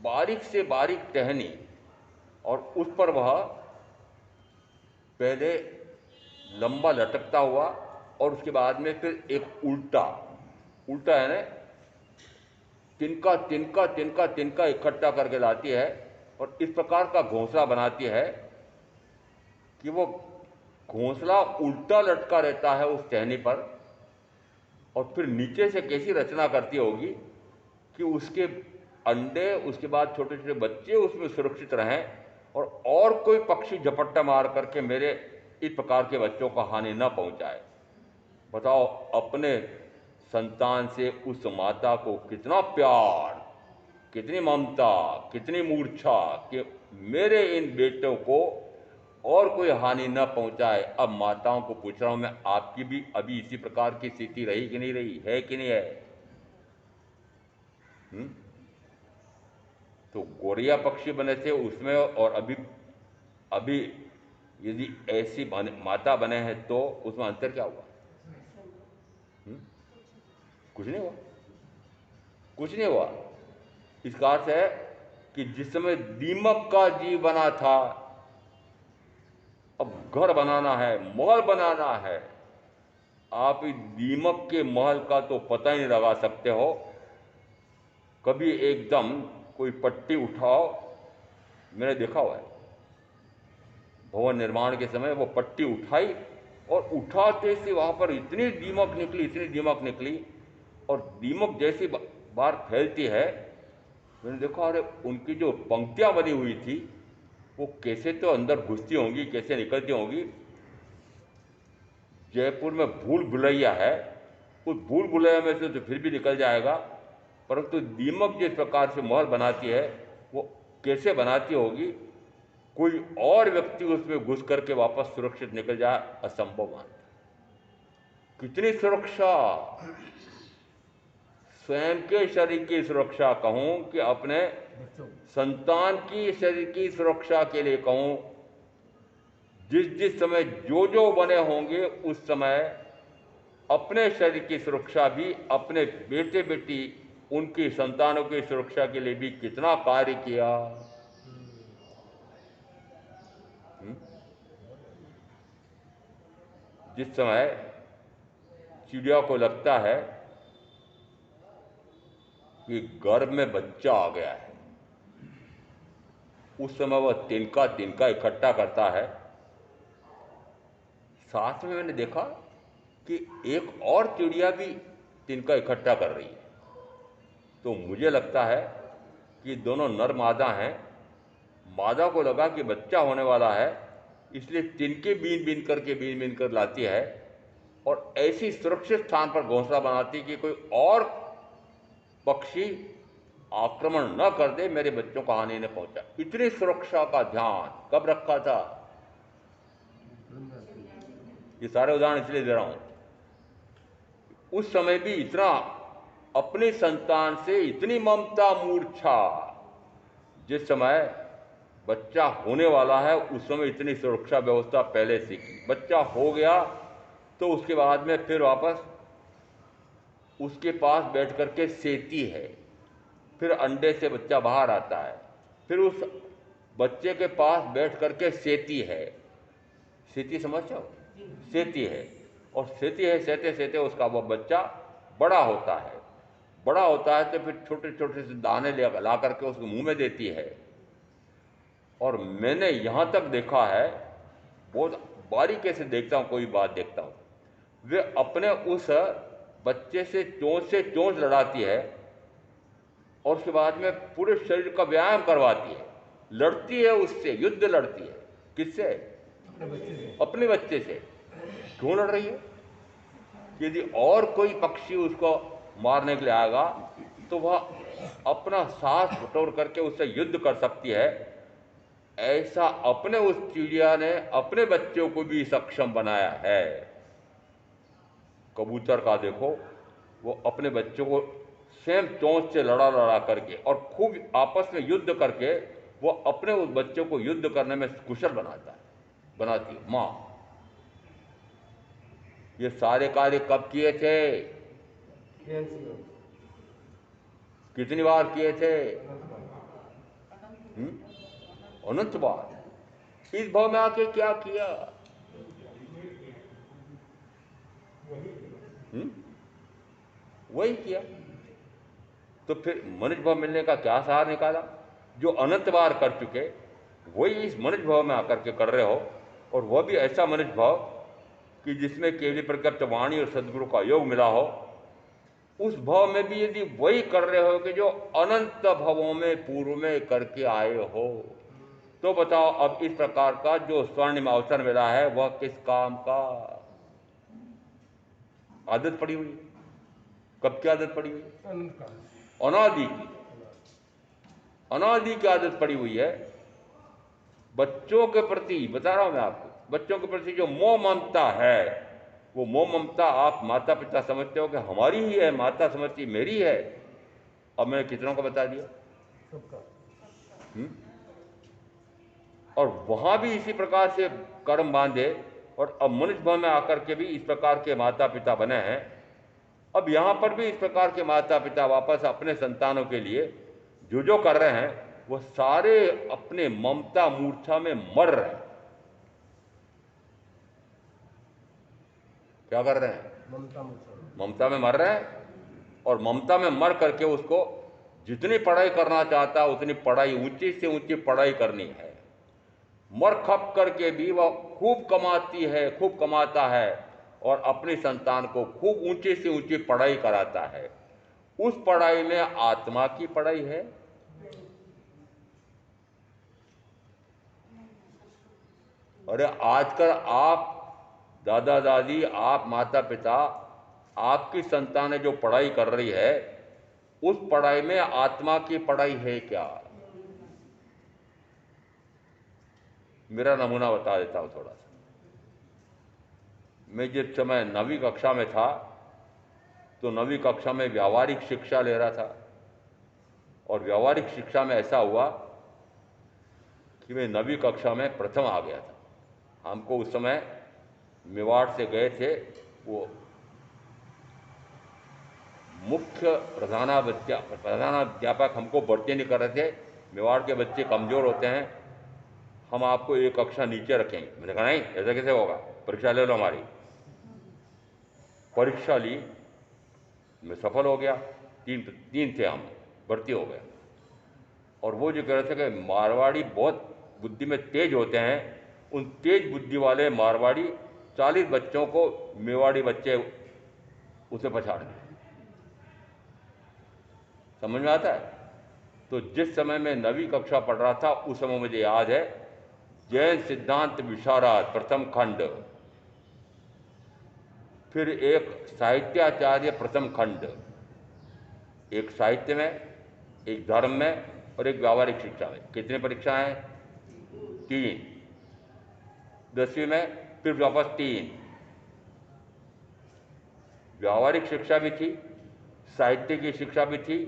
बारीक से बारीक टहनी, और उस पर वह पहले लंबा लटकता हुआ और उसके बाद में फिर एक उल्टा, उल्टा है ना, तिनका तिनका तिनका तिनका इकट्ठा करके लाती है और इस प्रकार का घोंसला बनाती है कि वो घोंसला उल्टा लटका रहता है उस टहनी पर, और फिर नीचे से कैसी रचना करती होगी कि उसके अंडे, उसके बाद छोटे छोटे बच्चे उसमें सुरक्षित रहें और कोई पक्षी झपट्टा मार करके मेरे इस प्रकार के बच्चों को हानि न पहुंचाए। बताओ, अपने संतान से उस माता को कितना प्यार, कितनी ममता, कितनी मूर्छा कि मेरे इन बेटों को और कोई हानि न पहुंचाए। अब माताओं को पूछ रहा हूं मैं, आपकी भी अभी इसी प्रकार की स्थिति रही कि नहीं रही है, कि नहीं है? हुँ? तो गोरिया पक्षी बने थे उसमें, और अभी अभी यदि ऐसी माता बने हैं तो उसमें अंतर क्या हुआ? हुँ? कुछ नहीं हुआ, कुछ नहीं हुआ। इसका अर्थ है कि जिस समय दीमक का जीव बना था, अब घर बनाना है, महल बनाना है, आप इस दीमक के महल का तो पता ही नहीं लगा सकते हो। कभी एकदम कोई पट्टी उठाओ, मैंने देखा हुआ है भवन निर्माण के समय वो पट्टी उठाई और उठाते से वहां पर इतनी दीमक निकली, इतनी दीमक निकली, और दीमक जैसी बार फैलती है, मैंने देखा अरे उनकी जो पंक्तियां बनी हुई थी वो कैसे तो अंदर घुसती होंगी, कैसे निकलती होंगी। जयपुर में भूल भुलैया है, उस भूल भुलैया में से तो फिर भी निकल जाएगा, परंतु दीमक जिस प्रकार से महल बनाती है वो कैसे बनाती होगी, कोई और व्यक्ति उसमें घुस करके वापस सुरक्षित निकल जाए, असंभव मानता। कितनी सुरक्षा, स्वयं के शरीर की सुरक्षा कहूं कि अपने बच्चों। संतान की शरीर की सुरक्षा के लिए कहूं, जिस जिस समय जो जो बने होंगे उस समय अपने शरीर की सुरक्षा भी, अपने बेटे बेटी उनकी संतानों की सुरक्षा के लिए भी कितना कार्य किया। हुँ? जिस समय चिड़िया को लगता है कि गर्भ में बच्चा आ गया है, उस समय वह तिनका तिनका इकट्ठा करता है। साथ में मैंने देखा कि एक और चिड़िया भी तिनका इकट्ठा कर रही है। तो मुझे लगता है कि दोनों नर मादा हैं। मादा को लगा कि बच्चा होने वाला है, इसलिए तिनके बीन बीन कर लाती है और ऐसी सुरक्षित स्थान पर घोंसला बनाती कि कोई और पक्षी आक्रमण न कर दे, मेरे बच्चों को हानि न पहुंचा। इतनी सुरक्षा का ध्यान कब रखा था? ये सारे उदाहरण इसलिए दे रहा हूं। उस समय भी इतना अपने संतान से इतनी ममता मूर्छा, जिस समय बच्चा होने वाला है उस समय इतनी सुरक्षा व्यवस्था पहले से की। बच्चा हो गया तो उसके बाद में फिर वापस उसके पास बैठ करके सेती है, फिर अंडे से बच्चा बाहर आता है, फिर उस बच्चे के पास बैठ करके सेती है। सेती समझते हो? सेती है, और सेती है, सेते सेते उसका वो बच्चा बड़ा होता है। बड़ा होता है तो फिर छोटे छोटे से दाने ला करके उसके मुंह में देती है। और मैंने यहाँ तक देखा है, बहुत बारीकी से देखता हूँ, कोई बात देखता हूँ, वे अपने उस बच्चे से चोंच लड़ाती है और उसके बाद में पूरे शरीर का व्यायाम करवाती है, लड़ती है उससे, युद्ध लड़ती है। किससे? अपने बच्चे से। क्यों लड़ रही है? यदि और कोई पक्षी उसको मारने के लिए आएगा तो वह अपना सांस बटोर करके उससे युद्ध कर सकती है। ऐसा अपने उस चिड़िया ने अपने बच्चों को भी सक्षम बनाया है। कबूतर का देखो, वो अपने बच्चों को सेम चोंच से लड़ा लड़ा करके और खूब आपस में युद्ध करके वो अपने उस बच्चों को युद्ध करने में कुशल बनाती है माँ। ये सारे कार्य कब किए थे? कितनी बार किए थे? अनंत बार। इस भाव में आके क्या किया? वही किया। तो फिर मनुष्य भाव मिलने का क्या सार निकाला? जो अनंत बार कर चुके वही इस मनुष्य भाव में आकर के कर रहे हो, और वह भी ऐसा मनुष्य भाव कि जिसमें केवली प्रकट वाणी और सदगुरु का योग मिला हो। उस भाव में भी यदि वही कर रहे हो कि जो अनंत भवों में पूर्व में करके आए हो, तो बताओ अब इस प्रकार का जो स्वर्णिम अवसर मिला है वह किस काम का? आदत पड़ी हुई। कब की आदत पड़ी हुई? अनादि की। अनादि की आदत पड़ी हुई है। बच्चों के प्रति बता रहा हूं मैं आपको, बच्चों के प्रति जो मोह ममता है, वो मोह ममता आप माता पिता समझते हो कि हमारी ही है, माता समझती मेरी है। अब मैंने कितनों को बता दिया। और वहां भी इसी प्रकार से कर्म बांधे, और अब मनुष्य भव में आकर के भी इस प्रकार के माता पिता बने हैं। अब यहां पर भी इस प्रकार के माता पिता वापस अपने संतानों के लिए जो कर रहे हैं, वो सारे अपने ममता मूर्छा में मर रहे हैं। क्या कर रहे हैं? ममता में मर रहे हैं। और ममता में मर करके उसको जितनी पढ़ाई करना चाहता है उतनी पढ़ाई, ऊंची से ऊंची पढ़ाई करनी है। मर खप करके भी वह खूब कमाती है, खूब कमाता है, और अपनी संतान को खूब ऊंची से ऊंची पढ़ाई कराता है। उस पढ़ाई में आत्मा की पढ़ाई है। अरे आजकल आप दादा दादी, आप माता पिता, आपकी संतानें जो पढ़ाई कर रही है, उस पढ़ाई में आत्मा की पढ़ाई है क्या? मेरा नमूना बता देता हूं थोड़ा सा। मैं जिस समय 9वीं कक्षा में था, तो 9वीं कक्षा में व्यावहारिक शिक्षा ले रहा था, और व्यावहारिक शिक्षा में ऐसा हुआ कि मैं 9वीं कक्षा में प्रथम आ गया था। हमको उस समय मेवाड़ से गए थे, वो मुख्य प्रधानाध्यापक हमको भर्ती नहीं कर रहे थे। मेवाड़ के बच्चे कमज़ोर होते हैं, हम आपको एक कक्षा नीचे रखेंगे। मैंने कहा नहीं, ऐसा कैसे होगा, परीक्षा ले लो हमारी। परीक्षा ली, मैं सफल हो गया। तीन थे हम, भर्ती हो गया। और वो जो कह रहे थे कि मारवाड़ी बहुत बुद्धि में तेज होते हैं, उन तेज बुद्धि वाले मारवाड़ी 40 बच्चों को मेवाड़ी बच्चे उसे पछाड़ दिए। समझ में आता है? तो जिस समय मैं 9वीं कक्षा पढ़ रहा था, उस समय मुझे याद है, जैन सिद्धांत विशारद प्रथम खंड, फिर एक साहित्याचार्य प्रथम खंड, एक साहित्य में, एक धर्म में और एक व्यावहारिक शिक्षा में। कितनी परीक्षाएं हैं? 3। 10वीं में फिर वापस 3। व्यावहारिक शिक्षा भी थी, साहित्य की शिक्षा भी थी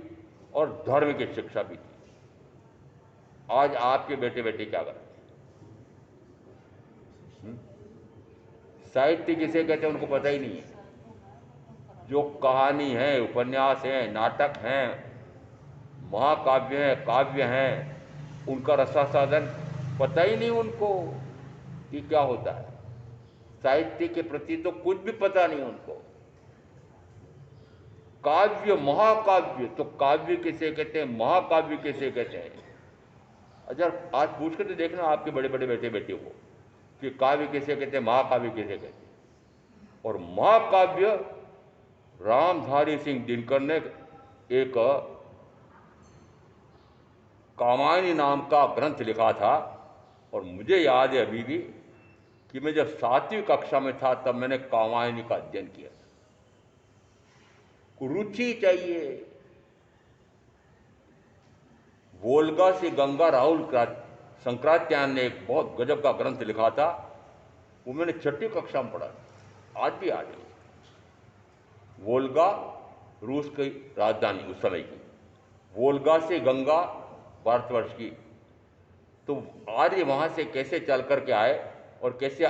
और धर्म की शिक्षा भी थी। आज आपके बेटे बेटी क्या करते हैं? साहित्य किसे कहते हैं उनको पता ही नहीं है। जो कहानी है, उपन्यास है, नाटक हैं, महाकाव्य हैं, काव्य हैं, उनका रसास्वादन पता ही नहीं उनको कि क्या होता है। साहित्य के प्रति तो कुछ भी पता नहीं उनको। काव्य, महाकाव्य, तो काव्य किसे कहते हैं, महाकाव्य किसे कहते हैं? अच्छा, आज पूछ कर तो देखना आपके बड़े बड़े बेटे बेटियों को कि काव्य किसे कहते हैं, महाकाव्य किसे कहते हैं। और महाकाव्य रामधारी सिंह दिनकर ने एक कामायनी नाम का ग्रंथ लिखा था। और मुझे याद है अभी भी कि मैं जब 7वीं कक्षा में था तब मैंने कामायनी का अध्ययन किया था। रुचि चाहिए। वोल्गा से गंगा राहुल शंकराचार्य ने एक बहुत गजब का ग्रंथ लिखा था, वो मैंने 6ठी कक्षा में पढ़ा, आज भी याद है। वोल्गा रूस की राजधानी उस समय की, वोल्गा से गंगा भारतवर्ष की। तो आर्य वहां से कैसे चल करके आए और कैसे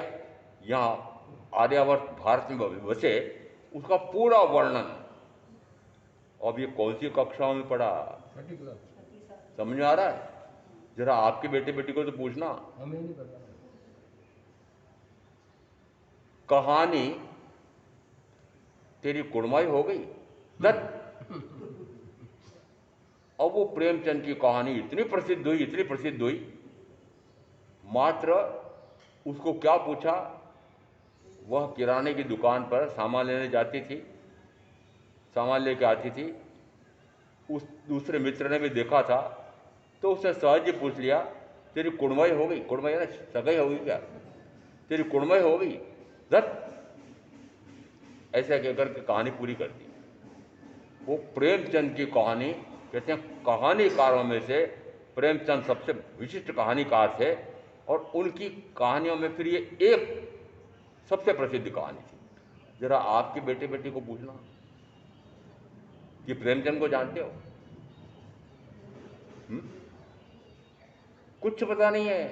यहाँ आर्यावर्त भारत में बसे, उसका पूरा वर्णन। अब ये कौन सी कक्षाओं में पढ़ा? 6ठी क्लास। समझ में आ रहा है? जरा आपके बेटे बेटी को तो पूछना। हमें नहीं पता। कहानी तेरी कुड़माई हो गई दत्त। अब वो प्रेमचंद की कहानी इतनी प्रसिद्ध हुई, इतनी प्रसिद्ध हुई, मात्र उसको क्या पूछा, वह किराने की दुकान पर सामान लेने जाती थी, सामान लेके आती थी। उस दूसरे मित्र ने भी देखा था तो उसने सहज ही पूछ लिया, तेरी कुड़माई हो गई? कुड़माई है ना, सगाई हो गई क्या? तेरी कुड़माई हो गई दत्त। ऐसा कहकर के कहानी पूरी कर दी। वो प्रेमचंद की कहानी, कहते हैं कहानीकारों में से प्रेमचंद सबसे विशिष्ट कहानीकार थे। और उनकी कहानियों में फिर ये एक सबसे प्रसिद्ध कहानी थी। जरा आपके बेटे बेटी को पूछना कि प्रेमचंद को जानते हो? कुछ पता नहीं है,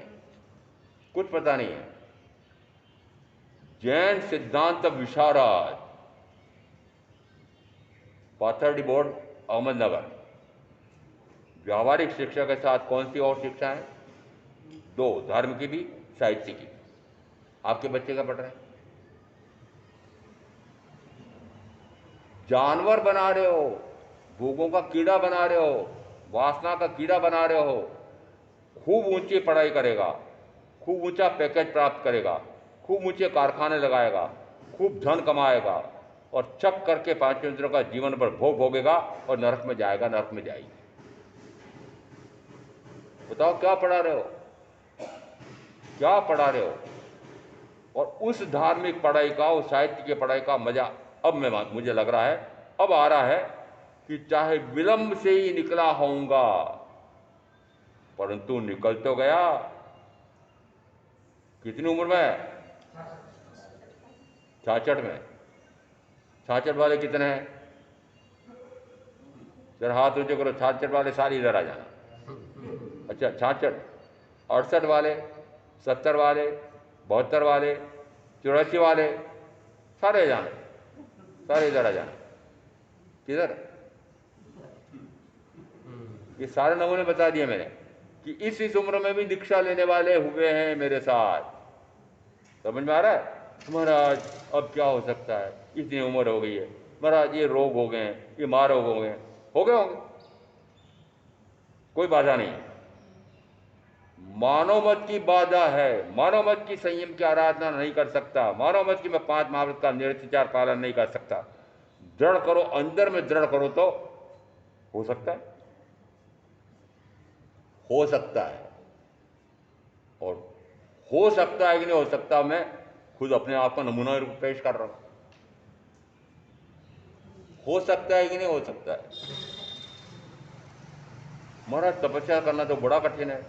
कुछ पता नहीं है। जैन सिद्धांत विशारद, पाथर्डी बोर्ड, अहमदनगर। व्यावहारिक शिक्षा के साथ कौन सी और शिक्षा है? 2, धर्म की भी, साहित्य की। आपके बच्चे क्या पढ़ रहे हैं? जानवर बना रहे हो, भोगों का कीड़ा बना रहे हो, वासना का कीड़ा बना रहे हो। खूब ऊंची पढ़ाई करेगा, खूब ऊंचा पैकेज प्राप्त करेगा, खूब ऊंचे कारखाने लगाएगा, खूब धन कमाएगा और चक करके 5 मिनटों का जीवन पर भोग भोगेगा और नरक में जाएगा, नरक में जाएगी। बताओ क्या पढ़ा रहे हो, क्या पढ़ा रहे हो? और उस धार्मिक पढ़ाई का, उस साहित्य की पढ़ाई का मजा अब मुझे लग रहा है, अब आ रहा है कि चाहे विलंब से ही निकला होऊंगा, परंतु निकल तो गया। कितनी उम्र में? 66 में। 66 वाले कितने हैं? जरा हाथ ऊंचे करो। 66 वाले सारे इधर आ जाना। अच्छा, 66, 68 वाले, 70 वाले, 72 वाले, 84 वाले, सारे जाने, सारे इधर आ जाना। किधर? ये सारे नमूने बता दिए मैंने कि इस उम्र में भी दीक्षा लेने वाले हुए हैं मेरे साथ। समझ में आ रहा है? महाराज अब क्या हो सकता है, इतनी उम्र हो गई है महाराज, ये रोग हो गए हैं, ये महारोग हो गए हैं, हो गए होंगे, कोई बाधा नहीं। मानव मत की बाधा है, मानव मत की संयम की आराधना नहीं कर सकता, मानव मत की मैं 5 महाव्रत का निरतिचार पालन नहीं कर सकता। दृढ़ करो, अंदर में दृढ़ करो तो हो सकता है, हो सकता है। और हो सकता है कि नहीं हो सकता, मैं खुद अपने आप का नमूना पेश कर रहा हूं। हो सकता है कि नहीं हो सकता है? महाराज तपस्या करना तो बड़ा कठिन है।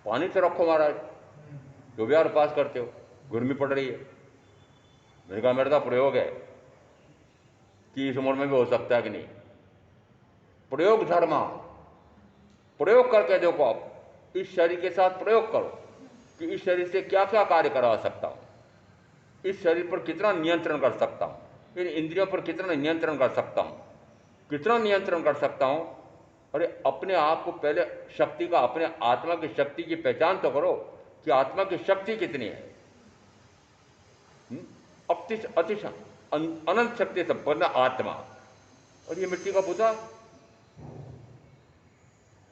पानी से रखो महाराज, जो भी यार पास करते हो, गर्मी पड़ रही है। मैंने कहा मेरा तो प्रयोग है कि इस उम्र में भी हो सकता है कि नहीं। प्रयोग धर्मा, प्रयोग करके देखो, आप इस शरीर के साथ प्रयोग करो कि इस शरीर से क्या क्या कार्य करवा सकता हूं, इस शरीर पर कितना नियंत्रण कर सकता हूं, इन इंद्रियों पर कितना नियंत्रण कर सकता हूं, कितना नियंत्रण कर सकता हूं। अरे अपने आप को पहले शक्ति का, अपने आत्मा की शक्ति की पहचान तो करो कि आत्मा की शक्ति कितनी है। अतिशय अनंत शक्ति संपन्न आत्मा, और ये मिट्टी का पुतला,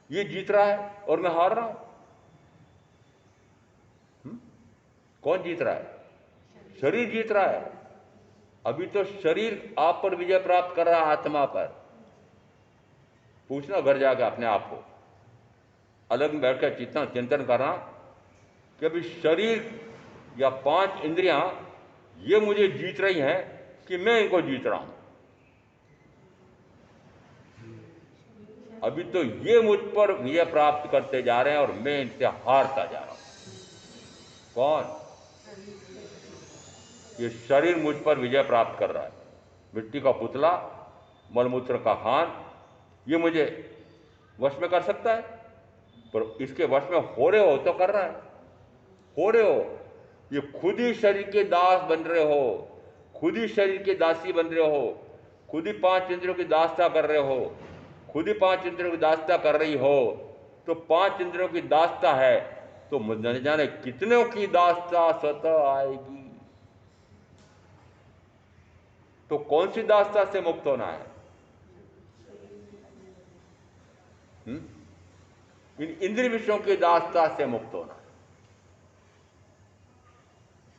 ये जीत रहा है और मैं हार रहा हूं। कौन जीत रहा है? शरीर जीत रहा है। अभी तो शरीर आप पर विजय प्राप्त कर रहा है, आत्मा पर। पूछना घर जाकर अपने आप को, अलग में बैठकर चिंतन करना कि अभी शरीर या 5 इंद्रियां ये मुझे जीत रही हैं कि मैं इनको जीत रहा हूं। अभी तो ये मुझ पर विजय प्राप्त करते जा रहे हैं और मैं इनसे हारता जा रहा हूं। कौन? ये शरीर मुझ पर विजय प्राप्त कर रहा है। मिट्टी का पुतला, मलमूत्र का खान, ये मुझे वश में कर सकता है, पर इसके वश में हो रहे हो तो कर रहा है, हो रहे हो। ये खुद ही शरीर के दास बन रहे हो, खुद ही शरीर के दासी बन रहे हो, खुद ही 5 इंद्रियों की दासता कर रहे हो, खुद ही 5 इंद्रियों की दासता कर रही हो। तो 5 इंद्रियों की दासता है तो न जाने कितनों की दासता स्वतः आएगी। तो कौन सी दासता से मुक्त होना है? इन इंद्रिय विषयों की दासता से मुक्त होना है।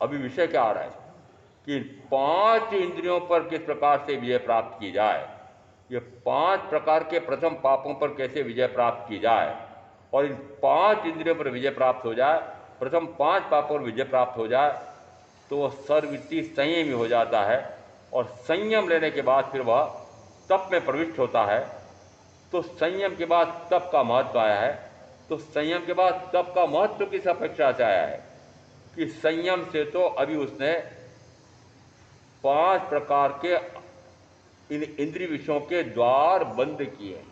अभी विषय क्या आ रहा है कि 5 इंद्रियों पर किस प्रकार से विजय प्राप्त की जाए, ये 5 प्रकार के प्रथम पापों पर कैसे विजय प्राप्त की जाए, और इन 5 इंद्रियों पर विजय प्राप्त हो जाए, प्रथम 5 पापों पर विजय प्राप्त हो जाए, तो वह सर्ववृत्ति संयमी हो जाता है। और संयम लेने के बाद फिर वह तप में प्रविष्ट होता है। तो संयम के बाद तप का महत्व आया है। तो संयम के बाद तप का महत्व किस अपेक्षा से आया है कि संयम से तो अभी उसने 5 प्रकार के इन इंद्रिय विषयों के द्वार बंद किए हैं।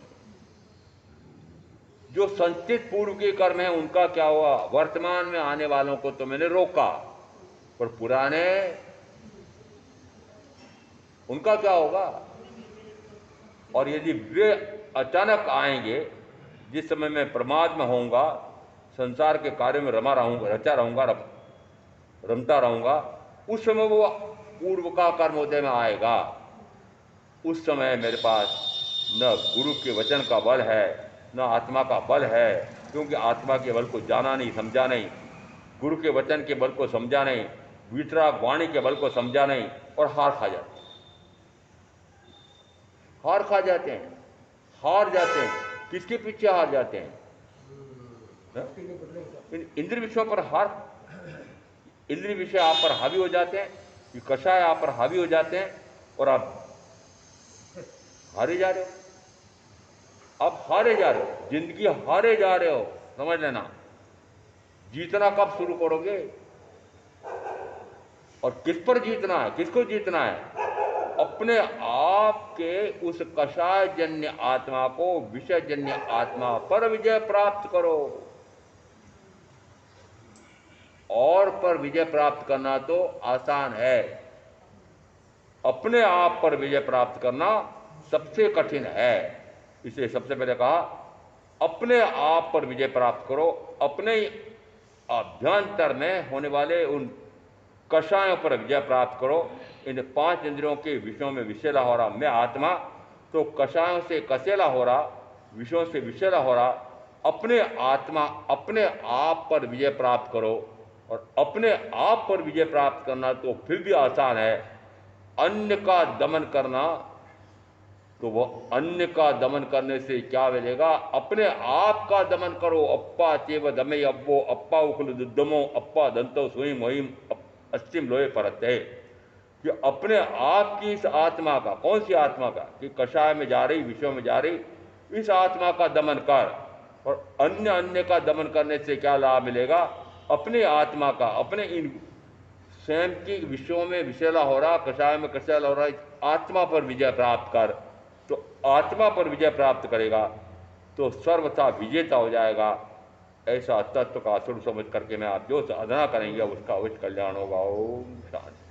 जो संचित पूर्व के कर्म है उनका क्या हुआ? वर्तमान में आने वालों को तो मैंने रोका, पर पुराने उनका क्या होगा? और यदि वे अचानक आएंगे, जिस समय मैं प्रमाद में होऊंगा, संसार के कार्यों में रचा रहूंगा, रमता रहूंगा, उस समय वो पूर्व का कर्मोदय में आएगा। उस समय मेरे पास न गुरु के वचन का बल है, न आत्मा का बल है, क्योंकि आत्मा के बल को जाना नहीं, समझा नहीं, गुरु के वचन के बल को समझा नहीं, वितराग वाणी के बल को समझा नहीं, और हार खा जाते हैं। हार खा जाते हैं, हार जाते हैं। किसके पीछे हार जाते हैं? इंद्रिय विषयों पर हार, इंद्रिय विषय आप पर हावी हो जाते हैं, ये कषाय आप पर हावी हो जाते हैं, और आप हारे जा रहे हो। आप हारे जा रहे हो, जिंदगी हारे जा रहे हो, समझ लेना। जीतना कब शुरू करोगे? और किस पर जीतना है? किसको जीतना है? अपने आप के उस कषाय जन्य आत्मा को विषय जन्य आत्मा पर विजय प्राप्त करो। और पर विजय प्राप्त करना तो आसान है, अपने आप पर विजय प्राप्त करना सबसे कठिन है। इसलिए सबसे पहले कहा अपने आप पर विजय प्राप्त करो, अपने अभ्यंतर में होने वाले उन कषायों पर विजय प्राप्त करो। इन 5 इंद्रियों के विषयों में विषैला हो रहा मैं आत्मा, तो कषायों से कसेला हो रहा, विषयों से विषैला हो रहा, अपने आत्मा, अपने आप पर विजय प्राप्त करो। और अपने आप पर विजय प्राप्त करना तो फिर भी आसान है, अन्य का दमन करना, तो वह अन्य का दमन करने से क्या मिलेगा? अपने आप का दमन करो। अप्पा चेव दमे अब्बो अप्पा उखल दुद्दमो अप्पा दंतो स्वयं वहीम अस्तिम लोहे परत है। कि अपने आप की इस आत्मा का, कौन सी आत्मा का, कि कषाय में जा रही, विश्व में जा रही, इस आत्मा का दमन कर। और अन्य अन्य का दमन करने से क्या लाभ मिलेगा? अपने आत्मा का, अपने इन स्वयं की विश्व में विषैला हो रहा, कषाय में कषैला हो रहा, इस आत्मा पर विजय प्राप्त कर। तो आत्मा पर विजय प्राप्त करेगा तो सर्वथा विजेता हो जाएगा। ऐसा तत्व का स्वरूप समझ करके मैं आप जो साधना करेंगे उसका अवश्य कल्याण होगा। ओम शांति।